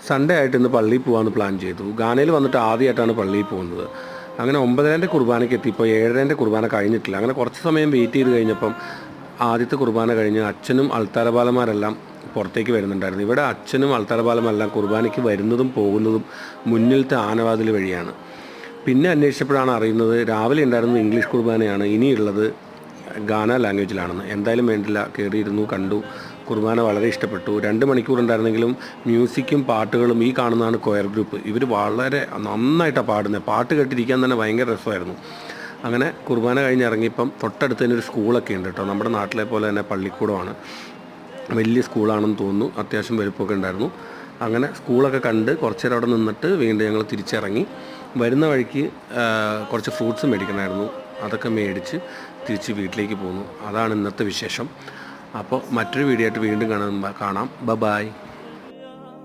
Sunday ആയിട്ട് ഇന്ന് പള്ളിയിൽ പോകാമെന്ന് പ്ലാൻ ചെയ്തു. ഗാനയിൽ വന്നിട്ട് ആദ്യമായിട്ടാണ് പള്ളിയിൽ പോകുന്നത്. അങ്ങനെ 9:30 കുർബാനയ്ക്ക് എത്തിയപ്പോൾ 7:30 കുർബാന കഴിഞ്ഞിട്ടില്ല. അങ്ങനെ കുറച്ച് സമയം വെയിറ്റ് ചെയ്ത് കഴിഞ്ഞപ്പം ആദ്യത്തെ കുർബാന കഴിഞ്ഞ് അച്ഛനും അൾത്താരപാലന്മാരെല്ലാം പുറത്തേക്ക് വരുന്നുണ്ടായിരുന്നു. ഇവിടെ അച്ഛനും അൾത്താരപാലമെല്ലാം കുർബാനയ്ക്ക് വരുന്നതും പോകുന്നതും മുന്നിലത്തെ ആനവാതിൽ വഴിയാണ്. പിന്നെ അന്വേഷിച്ചപ്പോഴാണ് അറിയുന്നത് രാവിലെ ഉണ്ടായിരുന്നത് ഇംഗ്ലീഷ് കുർബാനയാണ്, ഇനിയുള്ളത് ഗാന ലാംഗ്വേജിലാണെന്ന്. എന്തായാലും വേണ്ടില്ല, കയറിയിരുന്നു, കണ്ടു. കുർബാന വളരെ ഇഷ്ടപ്പെട്ടു. 2 മണിക്കൂർ ഉണ്ടായിരുന്നെങ്കിലും മ്യൂസിക്കും പാട്ടുകളും. ഈ കാണുന്നതാണ് കൊയർ ഗ്രൂപ്പ്. ഇവർ വളരെ നന്നായിട്ടാണ് പാടുന്നത്. പാട്ട് കേട്ടിരിക്കാൻ തന്നെ ഭയങ്കര രസമായിരുന്നു. അങ്ങനെ കുർബാന കഴിഞ്ഞ് ഇറങ്ങിയപ്പം തൊട്ടടുത്ത് തന്നെ ഒരു സ്കൂളൊക്കെ ഉണ്ട് കേട്ടോ. നമ്മുടെ നാട്ടിലെ പോലെ തന്നെ പള്ളിക്കൂടമാണ്. വലിയ സ്കൂളാണെന്ന് തോന്നുന്നു. അത്യാവശ്യം വലുപ്പമൊക്കെ ഉണ്ടായിരുന്നു. അങ്ങനെ സ്കൂളൊക്കെ കണ്ട് കുറച്ച് നേരം അവിടെ നിന്നിട്ട് വീണ്ടും ഞങ്ങൾ തിരിച്ചിറങ്ങി. വരുന്ന വഴിക്ക് കുറച്ച് ഫ്രൂട്ട്സ് മേടിക്കണമായിരുന്നു. അതൊക്കെ മേടിച്ച് തിരിച്ച് വീട്ടിലേക്ക് പോന്നു. അതാണ് ഇന്നത്തെ വിശേഷം. അപ്പോൾ മറ്റൊരു വീഡിയോ ആയിട്ട് വീണ്ടും കാണാം. ബൈ.